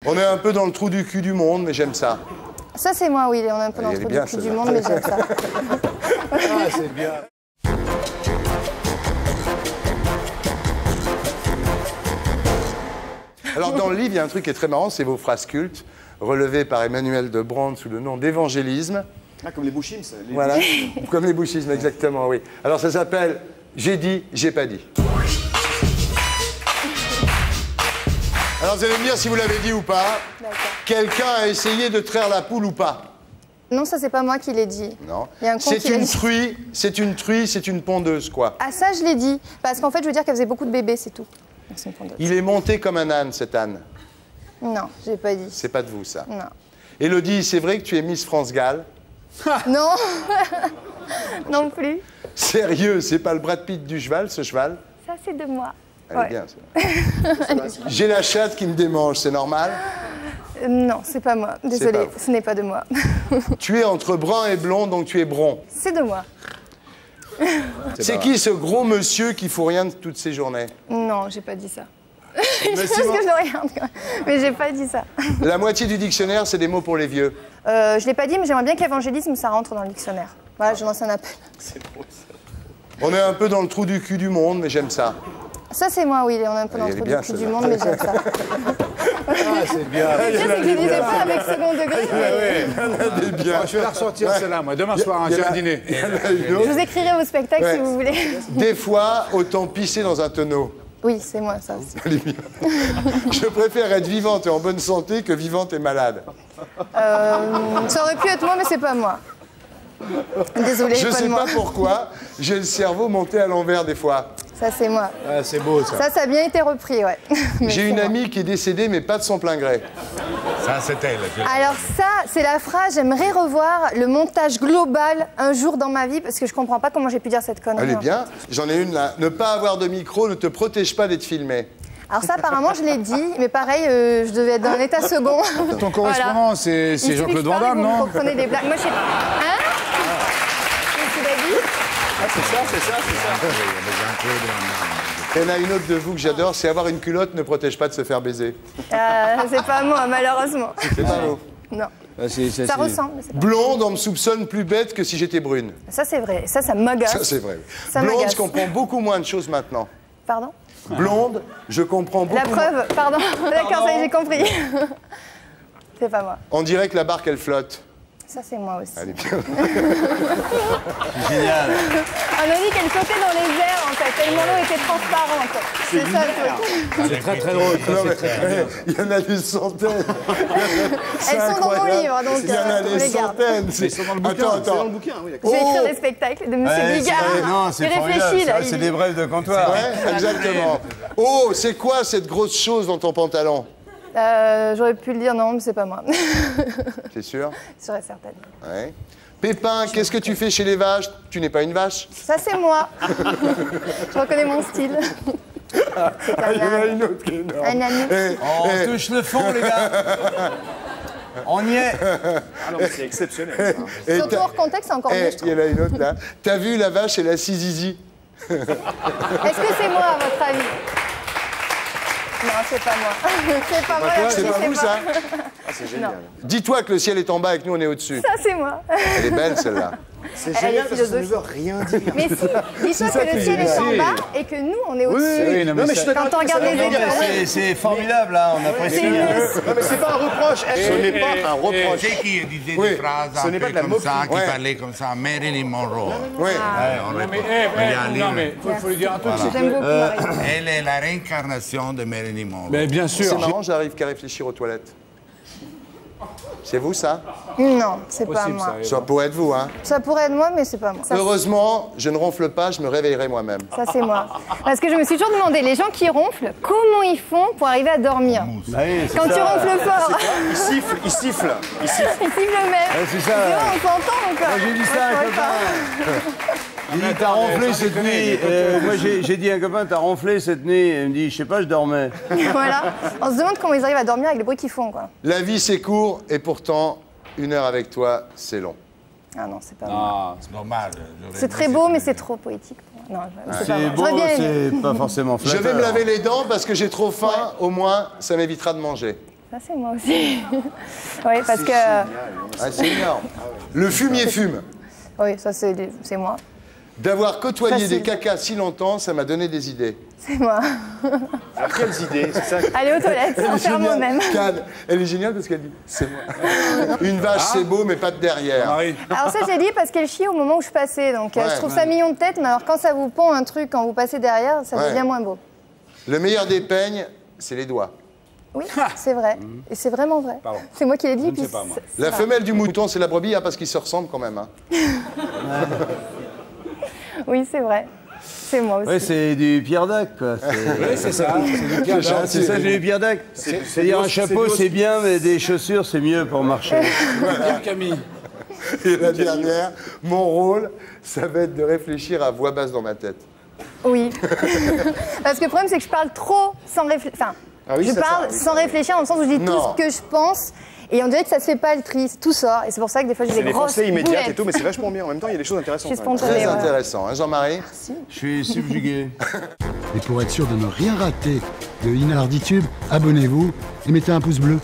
On est un peu dans le trou du cul du monde, mais j'aime ça. Ça, c'est moi, oui. On est un peu dans le trou du cul du monde, mais j'aime ça. Ah, c'est bien. Alors, dans le livre, il y a un truc qui est très marrant, c'est vos phrases cultes, relevées par Emmanuel de Brandt sous le nom d'évangélisme. Ah, comme les Bouchims. Voilà, comme les bouchismes, exactement, oui. Alors, ça s'appelle « J'ai dit, j'ai pas dit ». Alors, vous allez me dire si vous l'avez dit ou pas. Quelqu'un a essayé de traire la poule ou pas? Non, ça, c'est pas moi qui l'ai dit. Non. Il y a un con C'est qui l'a une dit. truie, c'est une truie, c'est une pondeuse, quoi. Ah, ça, je l'ai dit. Parce qu'en fait, je veux dire qu'elle faisait beaucoup de bébés, c'est tout. Donc, c'est une pondeuse. Il est monté comme un âne, cet âne. Non, j'ai pas dit. C'est pas de vous, ça. Non. Élodie, c'est vrai que tu es Miss France Galles? Non. Non plus. Sérieux, c'est pas le Brad Pitt du cheval, ce cheval? Ça, c'est de moi. Elle est bien, ça. J'ai la chatte qui me démange, c'est normal? Non, c'est pas moi. Désolée, pas vous. ce n'est pas de moi. Tu es entre brun et blond, donc tu es bron. C'est de moi. C'est qui ce gros monsieur qui fout rien de toutes ses journées? Non, j'ai pas dit ça. Mais Parce Simon- que je le regarde quand même. Mais j'ai pas dit ça. La moitié du dictionnaire, c'est des mots pour les vieux. Je l'ai pas dit, mais j'aimerais bien qu'évangélisme, ça rentre dans le dictionnaire. Voilà, je lance un appel. On est un peu dans le trou du cul du monde, mais j'aime ça. Ça, c'est moi, oui. On est un peu dans Elle le est trou bien, du cul du celle-là. monde, mais j'aime ça. Ah, c'est bien. Le pire, c'est que je le disais pas avec second degré. mais Elle est bien. Je vais la ressortir, celle-là, moi. Demain soir, Il y j'ai en a- un dîner. il y en a une Je autre. vous écrirai au spectacle Ouais. si vous voulez. Des fois, autant pisser dans un tonneau. Oui, c'est moi, ça aussi. Elle est bien. Je préfère être vivante et en bonne santé que vivante et malade. Ça aurait pu être moi, mais c'est pas moi. Désolée, Je pas sais de moi. pas pourquoi, j'ai le cerveau monté à l'envers des fois. Ça, c'est moi. Ah, c'est beau, ça. Ça a bien été repris, ouais. Mais J'ai c'est une moi. amie qui est décédée, mais pas de son plein gré. Ça, c'est elle. Alors ça, c'est la phrase, j'aimerais revoir le montage global un jour dans ma vie, parce que je comprends pas comment j'ai pu dire cette connerie. Elle est en bien. J'en ai une là. Ne pas avoir de micro ne te protège pas d'être filmé. fait. Alors ça, apparemment, je l'ai dit, mais pareil, je devais être dans un état second. Ton correspondant, c'est Il suffit que Jean-Claude je Van parle, Damme, vous me non? comprenez des blagues. Moi, je sais pas. Hein? Qu'est-ce que tu l'as dit? Ah, c'est ça. Il y en a une autre de vous que j'adore, c'est avoir une culotte ne protège pas de se faire baiser. C'est pas moi, malheureusement. C'est pas vous. Non. Ça Ça ressemble, mais c'est pas. Blonde, on me soupçonne plus bête que si j'étais brune. Ça, c'est vrai. Ça m'agace. Ça, c'est vrai. Ça Blonde, m'agace. je comprends beaucoup moins de choses maintenant. Pardon? Blonde, je comprends beaucoup La moins. preuve, pardon. D'accord, ça y est, j'ai compris. C'est pas moi. On dirait que la barque, elle flotte. Ça, c'est moi aussi. Elle est bien. Génial. On a dit qu'elle flottait dans les airs, en fait, tellement l'eau était transparente. C'est ça le truc. C'est très, très drôle. Non, mais, il y en a des centaines. C'est Elles sont dans mon incroyable. livre, donc Il y en a on des les garde. centaines. Ils sont dans le bouquin. Attends, C'est dans attends. le bouquin, oui, d'accord. Je vais écrire Oh. des spectacles de Monsieur Bigard. Non, c'est Il réfléchit, formidable. là. Ça, c'est des brèves de comptoir. Ouais, exactement. Oh, c'est quoi cette grosse chose dans ton pantalon? J'aurais pu le dire, non, mais c'est pas moi. C'est sûr? Sûr et certaine. Ouais. Pépin, qu'est-ce que tu fais chez les vaches? Tu n'es pas une vache? Ça, c'est moi. Je reconnais mon style. C'est Ah, il y en a un une autre qui est énorme. un ami. On touche le fond, les gars. On y est. Ah non, mais c'est exceptionnel. ça. Et Surtout t'as- hors contexte, c'est encore mieux, je il y trouve. en a une autre là. T'as vu la vache et la zizi? Est-ce que c'est moi, à votre avis? Non, c'est pas moi. C'est pas moi. la C'est fille, pas vous ça? Ah, c'est génial. Dis-toi que le ciel est en bas et que nous on est au-dessus. Ça, c'est moi. Elle est belle celle-là. C'est Elle est génial parce que ça ne philosophique. veut rien dire. Mais si, dis-toi que le ciel est en bas et que nous, on est au-dessus. Oui, non, mais je suis d'accord Quand on avec regarde ça. les Non, mais étoiles, c'est formidable, là. On apprécie. c'est une... Non, mais c'est pas un reproche. Ce n'est pas un reproche. C'est qui disait Oui. des phrases Ce un n'est pas peu de la comme ça, moquerie. qui Ouais. parlait comme ça, Marilyn Monroe. Oui. Ouais, on répond. Il y a un livre. non, mais faut lui dire un truc. c'est que- J'aime beaucoup Marie. Elle est la réincarnation de Marilyn Monroe. Mais bien C'est sûr. marrant, j'arrive qu'à réfléchir aux toilettes. C'est vous ça? Non, c'est pas Possible, moi. Ça pourrait être vous, hein? Ça pourrait être moi, mais c'est pas moi. Ça, Heureusement, je ne ronfle pas, je me réveillerai moi-même. ça, c'est moi. Parce que je me suis toujours demandé, les gens qui ronflent, comment ils font pour arriver à dormir? Quand tu ronfles fort, Il siffle. ils sifflent le même. c'est ça. On s'entend encore. J'ai dit ça à un Moi, je pourrais copain. J'ai dit, t'as ronflé cette nuit. Moi, j'ai dit à un copain, t'as ronflé cette nuit. Il me dit, je sais pas, je dormais. pas. Voilà. On se demande comment ils arrivent à dormir avec les bruits qu'ils font, quoi. La vie c'est court et pourtant, 1 heure avec toi, c'est long. Ah non, c'est pas moi. C'est normal. C'est très beau, mais c'est trop poétique pour moi. Non, c'est pas C'est moi. beau, J'aurais bien aimé. c'est pas forcément Je flatteur. vais me laver les dents parce que j'ai trop faim, au moins ça m'évitera de manger. Ça, c'est moi aussi. Oui, parce que... Ah, c'est énorme. Le fumier fume. Oui, ça, c'est moi. D'avoir côtoyé Facile. des cacas si longtemps, ça m'a donné des idées. C'est moi. Alors, quelles idées, c'est ça? Aller aux toilettes, sans faire moi-même. Cannes. Elle est géniale parce qu'elle dit c'est moi. Une vache, c'est beau, mais pas de derrière. Marie. Alors ça, j'ai dit parce qu'elle chie au moment où je passais. Donc Ouais. je trouve ça mignon de tête, mais alors quand ça vous pond un truc, quand vous passez derrière, ça Ouais. devient moins beau. Le meilleur des peignes, c'est les doigts. Oui, c'est vrai. Et c'est vraiment vrai. C'est moi qui l'ai dit. Je ne puis sais pas, moi. c'est La vrai. femelle du mouton, c'est la brebis, hein, parce qu'ils se ressemblent quand même. Hein. Oui, c'est vrai. C'est moi aussi. Ouais, c'est du Pierre Dac, quoi. Oui, c'est ça. C'est du Pierre Dac. C'est ça, j'ai du Pierre Dac. C'est-à-dire un chapeau, c'est bien, mais des chaussures, c'est mieux pour marcher. Pierre Camille. Et la dernière, mon rôle, ça va être de réfléchir à voix basse dans ma tête. Oui. Parce que le problème, c'est que je parle trop sans réfléchir. Enfin, Ah oui, je ça, parle ça, sans réfléchir dans le sens où je dis Non. tout ce que je pense. Et on dirait que ça se fait pas le tri, tout sort. Et c'est pour ça que des fois, j'ai C'est des des grosses pensées immédiates boulettes. et tout, mais c'est vachement bien. En même temps, il y a des choses Je intéressantes. suis quand même. Très spontanée. voilà. intéressant, hein, Jean-Marie? Je suis subjugué. Et pour être sûr de ne rien rater de Inarditube, abonnez-vous et mettez un pouce bleu.